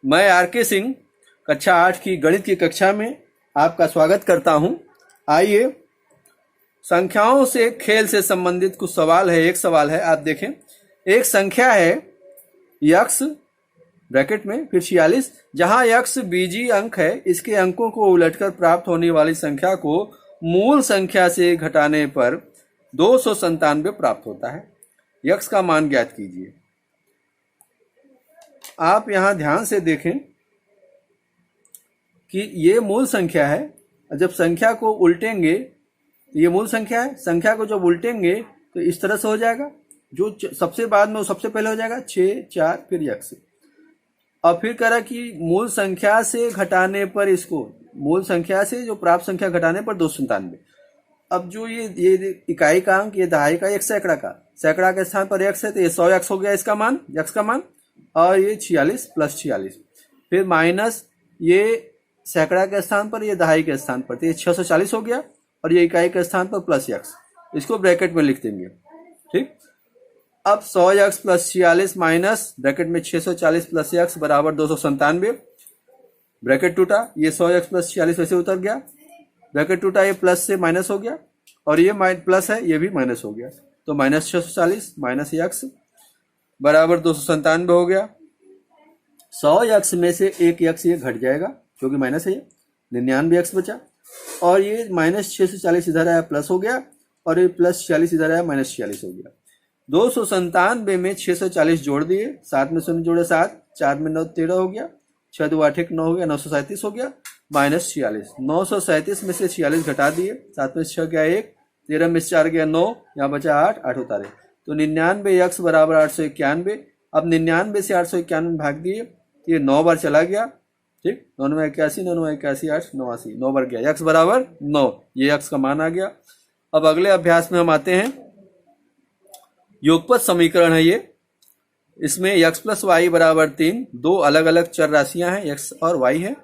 मैं आर.के. सिंह कक्षा 8 की गणित की कक्षा में आपका स्वागत करता हूं। आइए, संख्याओं से खेल से संबंधित कुछ सवाल है। एक सवाल है, आप देखें, एक संख्या है यक्स ब्रैकेट में फिर 46, जहां यक्स बीजीय अंक है। इसके अंकों को उलटकर प्राप्त होने वाली संख्या को मूल संख्या से घटाने पर 297 प्राप्त होता है। यक्स का मान ज्ञात कीजिए। आप यहां ध्यान से देखें कि ये मूल संख्या है। जब संख्या को उल्टेंगे, ये मूल संख्या है, संख्या को जब उल्टेंगे तो इस तरह से हो जाएगा, जो सबसे बाद में वो सबसे पहले हो जाएगा 6 4 फिर यक्स। और फिर कह रहा कि मूल संख्या से घटाने पर, इसको मूल संख्या से जो प्राप्त संख्या घटाने पर 297। अब जो ये इकाई का अंक, ये दहाई का, एक सैकड़ा का, सैकड़ा के स्थान पर यक्स है तो ये 100 यक्स हो गया इसका मान, यक्स का मान। और ये 46 प्लस 46 फिर माइनस ये सैकड़ा के स्थान पर, ये दहाई के स्थान पर, तो ये 640 हो गया। और ये इकाई के स्थान पर प्लस यक्स, इसको ब्रैकेट में लिख देंगे। ठीक, अब 100 यक्स प्लस 46 माइनस ब्रैकेट में 640 प्लस यक्स बराबर 297। ब्रैकेट टूटा, ये 100 यक्स प्लस 46 वैसे उतर गया, ब्रैकेट टूटा, ये प्लस से माइनस हो गया, और ये प्लस है, ये भी माइनस हो गया, तो माइनस 640 माइनस यक्स बराबर 297 हो गया। 100 यक्स में से एक यक्स ये घट जाएगा क्योंकि माइनस है, ये 99 यक्स बचा। और ये माइनस 640 इधर आया, प्लस हो गया, और ये प्लस 46 इधर आया, माइनस 46 हो गया। 297 में 640 जोड़ दिए, 7 में 0 जोड़े 7, 4 में 9 13 हो गया, 6 2 8 9 हो गया, 937 हो गया, माइनस 46। 937 में से 46 घटा दिए, 7 में 6 गया 1, 13 में 4 गया 9, यहाँ बचा 8, 8 उतारे, तो 99 यक्स बराबर 891। अब 99 से 891 भाग दिए, ये 9 बार चला गया। ठीक, 9 81, 9 81 8 89, 9 बार गया, यक्स बराबर 9, ये यक्स का मान आ गया। अब अगले अभ्यास में हम आते हैं। योगपत समीकरण है ये, इसमें यक्स प्लस वाई बराबर 3, दो अलग अलग चर राशियां हैं, यक्स और वाई है।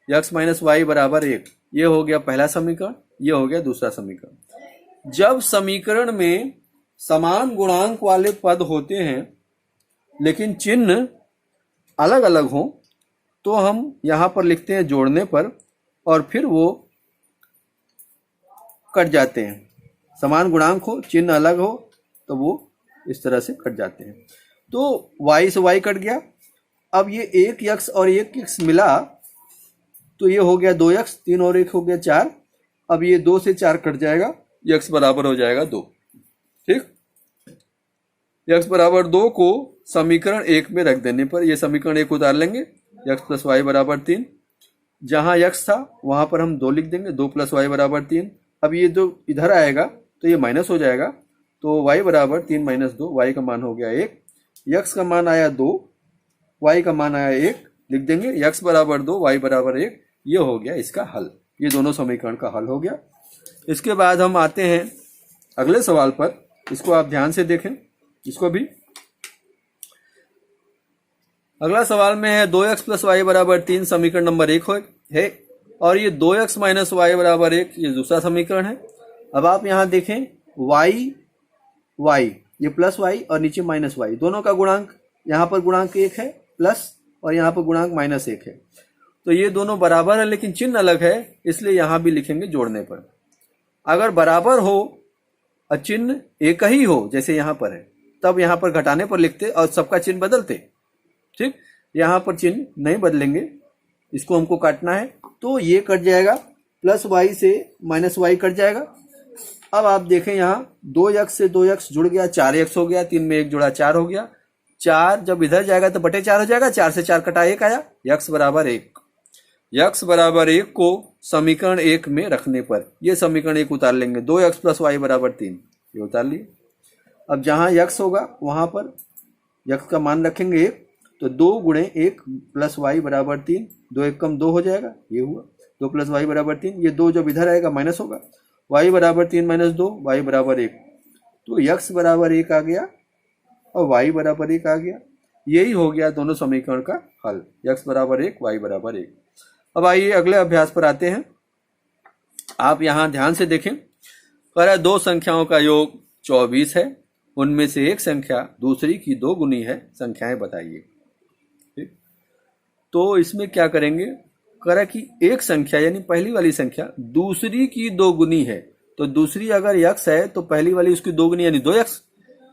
यक्स माइनस वाई बराबर 1, ये हो गया पहला समीकरण, ये हो गया दूसरा समीकरण। जब समीकरण में समान गुणांक वाले पद होते हैं लेकिन चिन्ह अलग अलग हो, तो हम यहां पर लिखते हैं जोड़ने पर, और फिर वो कट जाते हैं। समान गुणांक हो, चिन्ह अलग हो, तो वो इस तरह से कट जाते हैं। तो y से y कट गया। अब ये एक यक्स और एक यक्स मिला तो ये हो गया 2 यक्स, 3 और 1 हो गया 4। अब ये 2 से 4 कट जाएगा, यक्स बराबर हो जाएगा 2। ठीक, यक्स बराबर 2 को समीकरण 1 में रख देने पर, ये समीकरण 1 उतार लेंगे, यक्स प्लस वाई बराबर 3। जहां यक्स था वहां पर हम 2 लिख देंगे, 2 प्लस वाई बराबर 3। अब ये 2 इधर आएगा तो ये माइनस हो जाएगा, तो y बराबर 3 माइनस 2, y का मान हो गया 1, यक्स का मान आया 2, y का मान आया 1, लिख देंगे यक्स बराबर 2, y बराबर 1, ये हो गया इसका हल। ये दोनों समीकरण का हल हो गया। इसके बाद हम आते हैं अगले सवाल पर, इसको आप ध्यान से देखें, इसको भी। अगला सवाल में है 2x प्लस वाई बराबर 3 समीकरण नंबर 1 है, और ये 2x माइनस वाई बराबर 1 ये दूसरा समीकरण है। अब आप यहां देखें, y ये प्लस y और नीचे माइनस y, दोनों का गुणांक, यहाँ पर गुणांक 1 है प्लस, और यहाँ पर गुणांक माइनस 1 है, तो ये दोनों बराबर है लेकिन चिन्ह अलग है, इसलिए यहाँ भी लिखेंगे जोड़ने पर। अगर बराबर हो और चिन्ह एक ही हो जैसे यहाँ पर है, तब यहाँ पर घटाने पर लिखते और सबका चिन्ह बदलते। ठीक, यहाँ पर चिन्ह नहीं बदलेंगे, इसको हमको काटना है, तो ये कट जाएगा, प्लस वाई से माइनस वाई कट जाएगा। अब आप देखें यहाँ 2 यक्स से 2 यक्स जुड़ गया, 4 यक्स हो गया, 3 में 1 जुड़ा 4 हो गया, 4 जब इधर जाएगा तो बटे 4 हो जाएगा, 4 से 4 कटा 1 आया, यक्स बराबर 1। यक्स बराबर 1 को समीकरण 1 में रखने पर ये समीकरण 1 उतार लेंगे, 2 यक्स प्लस वाई बराबर 3, ये उतार लिए। अब जहां यक्स होगा वहां पर यक्स का मान रखेंगे 1, तो 2 गुणे 1 प्लस वाई बराबर 3, 2 1 कम 2 हो जाएगा, ये हुआ 2 प्लस वाई बराबर 3। ये 2 जब इधर आएगा माइनस होगा, y बराबर 3 माइनस 2, y बराबर 1, तो x बराबर 1 आ गया और y बराबर 1 आ गया। यही हो गया दोनों समीकरण का हल, x बराबर 1, y बराबर 1। अब आइए अगले अभ्यास पर आते हैं। आप यहां ध्यान से देखें, कह रहा है 2 संख्याओं का योग 24 है, उनमें से एक संख्या दूसरी की 2 गुनी है, संख्याएं बताइए। ठीक, तो इसमें क्या करेंगे, करा कि एक संख्या यानी पहली वाली संख्या दूसरी की दोगुनी है, तो दूसरी अगर यक्स है तो पहली वाली उसकी दोगुनी यानी 2x,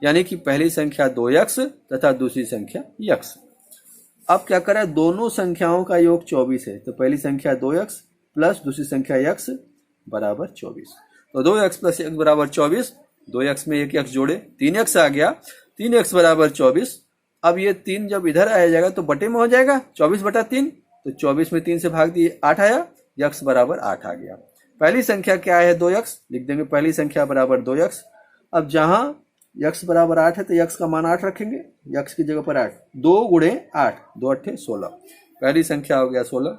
यानी कि पहली संख्या 2x तथा दूसरी संख्या यक्स। अब क्या करा, दोनों संख्याओं का योग 24 है, तो पहली संख्या 2x प्लस दूसरी संख्या x बराबर 24। तो 2x प्लस x बराबर 24, 2x में एक x जोड़े 3x आ गया, 3x बराबर 24। अब ये 3 जब इधर आया जाएगा तो बटे में हो जाएगा 24/3, तो 24 में 3 से भाग दिए 8 आया, x बराबर 8 आ गया। पहली संख्या क्या है 2x, लिख देंगे पहली संख्या बराबर 2x। अब जहां x बराबर 8 है तो x का मान 8 रखेंगे, x की जगह पर 8, 2 गुणे 8, 2 8 16, पहली संख्या हो गया 16।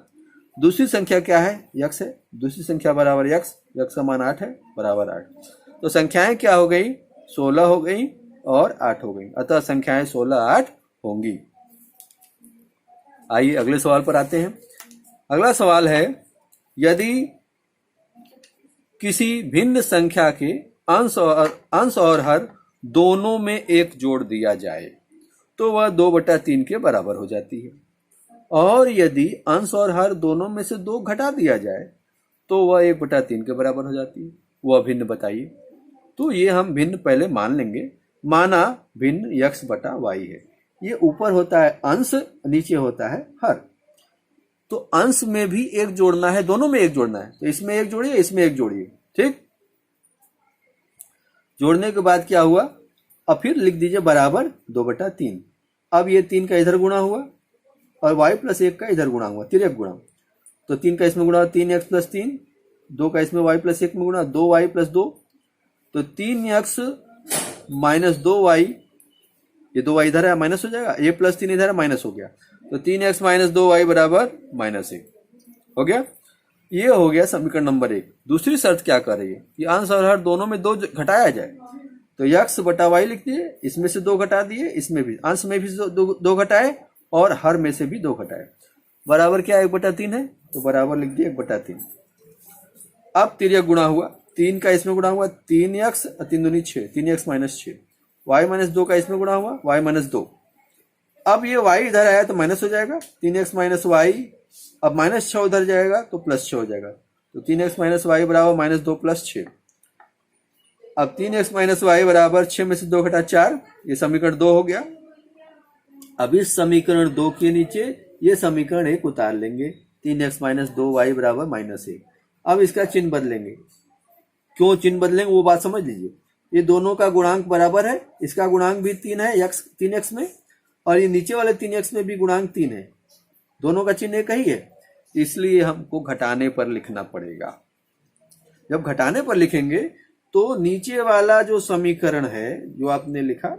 दूसरी संख्या क्या है, x है, दूसरी संख्या बराबर x, x का मान 8 है बराबर 8। तो संख्याएं क्या हो गई, 16 हो गई और 8 हो गई, अतः संख्याएं 16 8 होंगी। आइए अगले सवाल पर आते हैं। अगला सवाल है, यदि किसी भिन्न संख्या के अंश और हर दोनों में एक जोड़ दिया जाए तो वह 2/3 के बराबर हो जाती है, और यदि अंश और हर दोनों में से 2 घटा दिया जाए तो वह 1/3 के बराबर हो जाती है। वह भिन्न बताइए। तो ये हम भिन्न पहले मान लेंगे, माना भिन्न x बटा y है। ये ऊपर होता है अंश, नीचे होता है हर, तो अंश में भी एक जोड़ना है, दोनों में एक जोड़ना है, तो इसमें एक जोड़िए, इसमें एक जोड़िए, ठीक। जोड़ने के बाद क्या हुआ, अब फिर लिख दीजिए बराबर 2/3। अब ये 3 का इधर गुणा हुआ और y प्लस 1 का इधर गुणा हुआ, तिर्यक गुणा, तो 3 का इसमें गुणा 3x प्लस 3, 2 का इसमें y प्लस 1 में गुणा 2y प्लस 2, तो 3x माइनस 2y, ये 2y इधर है माइनस हो जाएगा, ये प्लस 3 इधर है माइनस हो गया, तो 3x माइनस 2y बराबर -1 हो गया। ये हो गया समीकरण नंबर 1। दूसरी शर्त क्या कर रही है कि अंश और हर दोनों में 2 घटाया जाए, तो x बटा y लिख दिए, इसमें से 2 घटा दिए, इसमें भी अंश में भी 2 घटाए और हर में से भी 2 घटाए, बराबर क्या 1/3 है, तो बराबर लिख दिए 1/3। अब तिर्यक गुणा हुआ, 3 का इसमें गुणा हुआ 3x, 3 दूनी 6, 3x माइनस 6, y माइनस 2 का इसमें गुणा हुआ y माइनस 2। अब ये y इधर आया तो माइनस हो जाएगा, 3x माइनस y, अब -6 उधर जाएगा तो +6 हो जाएगा, तो 3x माइनस y बराबर -2 + 6। अब 3x माइनस y बराबर 6 में से 2 घटा 4, ये समीकरण 2 हो गया। अब इस समीकरण 2 के नीचे ये समीकरण 1 उतार लेंगे, 3x माइनस 2y बराबर -1। अब इसका चिन्ह बदलेंगे, क्यों चिन्ह बदलेंगे वो बात समझ लीजिए। ये दोनों का गुणांक बराबर है, इसका गुणांक भी 3 है x 3x में, और ये नीचे वाले 3x में भी गुणांक 3 है, दोनों का चिन्ह एक ही है, इसलिए हमको घटाने पर लिखना पड़ेगा। जब घटाने पर लिखेंगे तो नीचे वाला जो समीकरण है जो आपने लिखा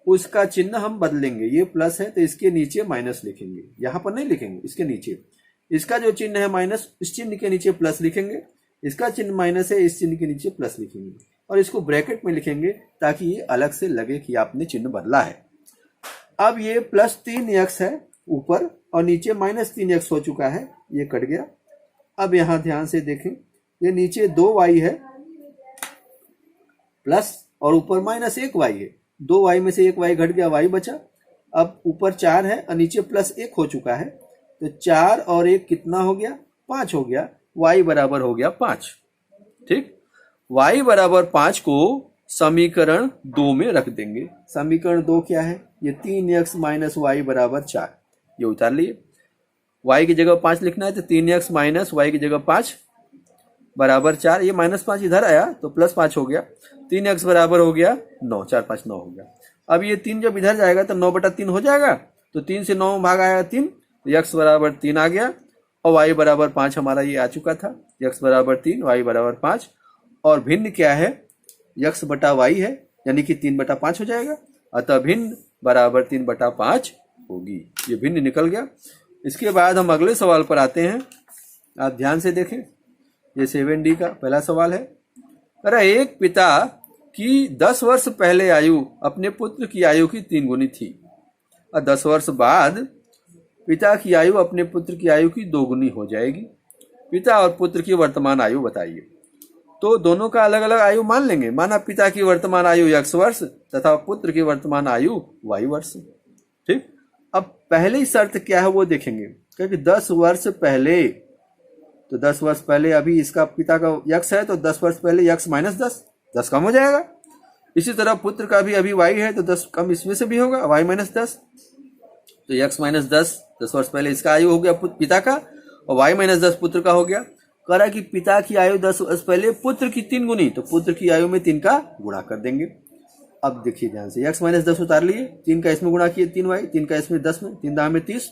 उसका चिन्ह हम बदलेंगे, ये प्लस है तो इसके नीचे माइनस लिखेंगे, यहां पर नहीं लिखेंगे, इसके नीचे। इसका जो चिन्ह है माइनस, इस चिन्ह के नीचे प्लस लिखेंगे, इसका चिन्ह माइनस है, इस चिन्ह के नीचे प्लस लिखेंगे, और इसको ब्रैकेट में लिखेंगे ताकि ये अलग से लगे कि आपने चिन्ह बदला है। अब ये +3x है ऊपर और नीचे -3x हो चुका है, ये कट गया। अब यहां ध्यान से देखें, ये नीचे 2y है प्लस और ऊपर -1y है, 2y में से 1y घट गया, y बचा। अब ऊपर 4 है और नीचे +1 हो चुका है, तो 4 और 1 कितना हो गया, 5 हो गया, y बराबर हो गया 5। ठीक, y बराबर 5 को समीकरण 2 में रख देंगे। समीकरण 2 क्या है, ये 3x माइनस y बराबर 4, ये उतार लिए। y की जगह 5 लिखना है तो 3x माइनस y की जगह 5 बराबर 4, ये -5 इधर आया तो +5 हो गया, 3x बराबर हो गया 9, 4 5 9 हो गया। अब ये 3 जब इधर जाएगा तो 9/3 हो जाएगा, तो 3 से 9 भाग आया 3, तो x बराबर 3 आ गया, और y बराबर 5 हमारा ये आ चुका था, x बराबर 3 y बराबर 5, और भिन्न क्या है, x बटा y है, यानी कि 3/5 हो जाएगा, अतः भिन्न बराबर 3/5 होगी। ये भिन्न निकल गया। इसके बाद हम अगले सवाल पर आते हैं, आप ध्यान से देखें, ये 7D का पहला सवाल है। अरे एक पिता की 10 वर्ष पहले आयु अपने पुत्र की आयु की 3 गुनी थी, और 10 वर्ष बाद पिता की आयु अपने पुत्र की आयु की 2 गुनी हो जाएगी। पिता और पुत्र की वर्तमान आयु बताइए। तो दोनों का अलग अलग आयु मान लेंगे, माना पिता की वर्तमान आयु x वर्ष तथा पुत्र की वर्तमान आयु y वर्ष। ठीक, अब पहली शर्त क्या है वो देखेंगे, क्योंकि 10 वर्ष पहले, तो 10 वर्ष पहले अभी इसका पिता का यक्स है, तो 10 वर्ष पहले यक्स माइनस 10 कम हो जाएगा। इसी तरह पुत्र का भी अभी वाई है, तो 10 कम इसमें से भी होगा, वाई माइनस 10, तो यक्स माइनस 10 वर्ष पहले इसका आयु हो गया पिता का, और वाई माइनस 10 पुत्र का हो गया। कह रहा कि पिता की आयु 10 वर्ष पहले पुत्र की 3 गुनी, तो पुत्र की आयु में 3 का गुणा कर देंगे। अब देखिए ध्यान से, यक्स माइनस 10 उतार लिए, 3 का इसमें गुणा किए 3 वाई, 3 का इसमें 10 में, 3 दाम में 30।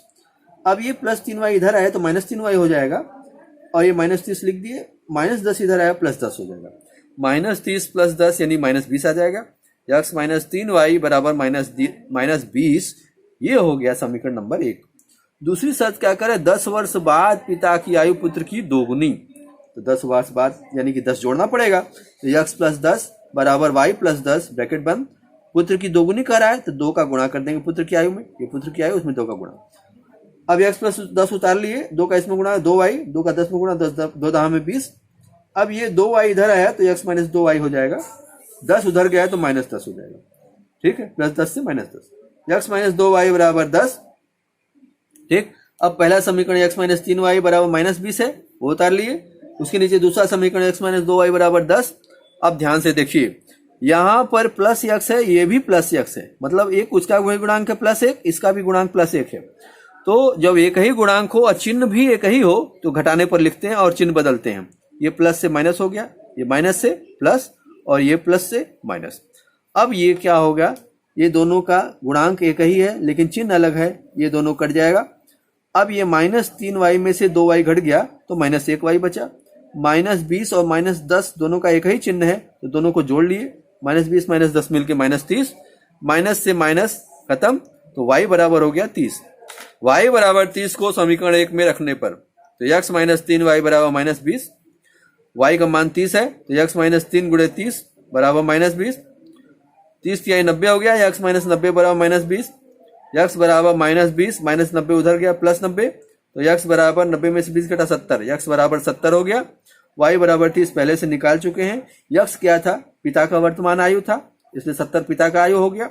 अब ये प्लस 3 वाई इधर आया तो माइनस 3 वाई हो जाएगा, और ये माइनस 30 लिख दिए, माइनस 10 इधर आया प्लस 10 हो जाएगा, माइनस 30 प्लस 10 यानी माइनस 20 आ जाएगा। यक्स माइनस 3 वाई बराबर माइनस 20, ये हो गया समीकरण नंबर 1। दूसरी शर्त क्या करे, 10 वर्ष बाद पिता की आयु पुत्र की 2 गुनी, तो 10 वर्ष बाद यानी कि 10 जोड़ना पड़ेगा, तो यक्स प्लस 10 बराबर वाई प्लस 10 ब्रैकेट बंद, पुत्र की 2 गुनी कर रहा है तो 2 का गुणा कर देंगे पुत्र की आयु में, ये पुत्र की आयु उसमें 2 का गुणा। अब यक्स प्लस 10 उतार लिए, 2 का इसमें गुणा 2 वाई, 2 का 10 में गुणा 10, 2 दाम में 20। अब ये 2 वाई इधर आया तो यक्स माइनस 2 वाई हो जाएगा, 10 उधर गया तो माइनस 10 हो जाएगा, ठीक है, प्लस 10 से माइनस 10, यक्स माइनस 2 वाई बराबर 10, ठीक। अब पहला समीकरण यक्स माइनस 3 वाई बराबर माइनस 20 है, वो उतार लिए, उसके नीचे दूसरा समीकरण यक्स माइनस 2 वाई बराबर 10। अब ध्यान से देखिए, यहां पर प्लस यक्स है, ये भी प्लस यक्स है, मतलब एक उसका वही गुणांक है +1, इसका भी गुणांक +1 है। तो जब एक ही गुणांक हो और चिन्ह भी एक ही हो तो घटाने पर लिखते हैं और चिन्ह बदलते हैं। ये प्लस से माइनस हो गया, ये माइनस से प्लस, और ये प्लस से माइनस। अब ये क्या होगा, ये दोनों का गुणांक एक ही है लेकिन चिन्ह अलग है, ये दोनों कट जाएगा। अब ये माइनस 3 वाई में से 2 वाई घट गया तो माइनस 1 वाई बचा। माइनस 20 और माइनस 10 दोनों का एक ही चिन्ह है तो दोनों को जोड़ लिए, माइनस 20 माइनस 10 मिलके माइनस 30, माइनस से माइनस खत्म, तो y बराबर हो गया 30। y बराबर 30 को समीकरण 1 में रखने पर तो यक्स माइनस 3 वाई बराबर माइनस 20, y का मान 30 है तो यक्स माइनस 3 गुणे 30 बराबर माइनस 20, 30 की 90 हो गया, यक्स माइनस 90 बराबर माइनस 20, यक्स बराबर माइनस 20 माइनस 90 उधर गया प्लस 90, तो यक्स बराबर 90 में से 20 घटा 70, यक्स बराबर 70 हो गया। y बराबर 30 पहले से निकाल चुके हैं। यक्स क्या था, पिता का वर्तमान आयु था, इसलिए 70 पिता का आयु हो गया।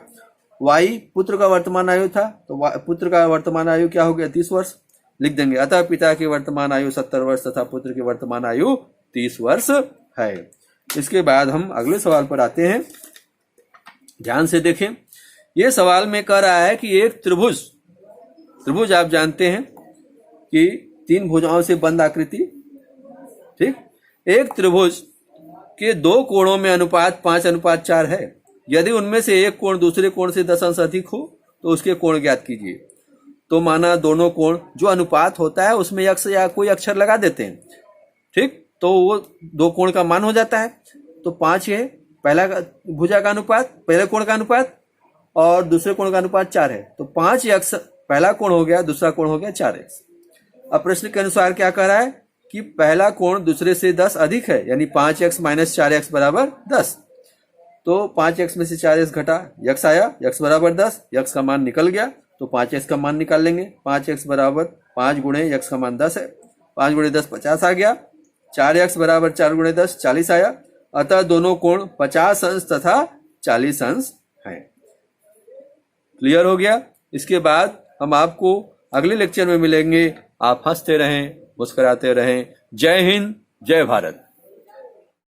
y पुत्र का वर्तमान आयु था तो पुत्र का वर्तमान आयु क्या हो गया, 30 वर्ष लिख देंगे। अतः पिता की वर्तमान आयु 70 वर्ष तथा पुत्र की वर्तमान आयु 30 वर्ष है। इसके बाद हम अगले सवाल पर आते हैं, ध्यान से देखें। यह सवाल में कह रहा है कि एक त्रिभुज आप जानते हैं कि 3 भुजाओं से बंद आकृति, ठीक। एक त्रिभुज के 2 कोणों में अनुपात 5:4 है। यदि उनमें से एक कोण दूसरे कोण से 10 अंश अधिक हो तो उसके कोण ज्ञात कीजिए। तो माना दोनों कोण, जो अनुपात होता है उसमें यक्स या कोई अक्षर लगा देते हैं, ठीक, तो वो 2 कोण का मान हो जाता है। तो 5 है पहला भुजा का अनुपात, पहले कोण का अनुपात, और दूसरे कोण का अनुपात 4 है, तो 5 यक्स पहला कोण हो गया, दूसरा कोण हो गया 4x। अब प्रश्न के अनुसार क्या कह रहा है कि पहला कोण दूसरे से 10 अधिक है, यानी 5x माइनस 4x बराबर 10। तो 5x में से 4x घटा, यक्स आया, यक्स बराबर 10, यक्स का मान निकल गया तो 5x का मान निकाल लेंगे। 5x बराबर 5 गुणे यक्स का मान 10 है, 5 गुणे 10 50 आ गया, 4x बराबर 4 गुणे 10 40 आया। अतः दोनों कोण 50 अंश तथा 40 अंश हैं। क्लियर हो गया। इसके बाद हम आपको अगले लेक्चर में मिलेंगे। आप हंसते रहें, मुस्कुराते रहें। जय हिंद, जय भारत।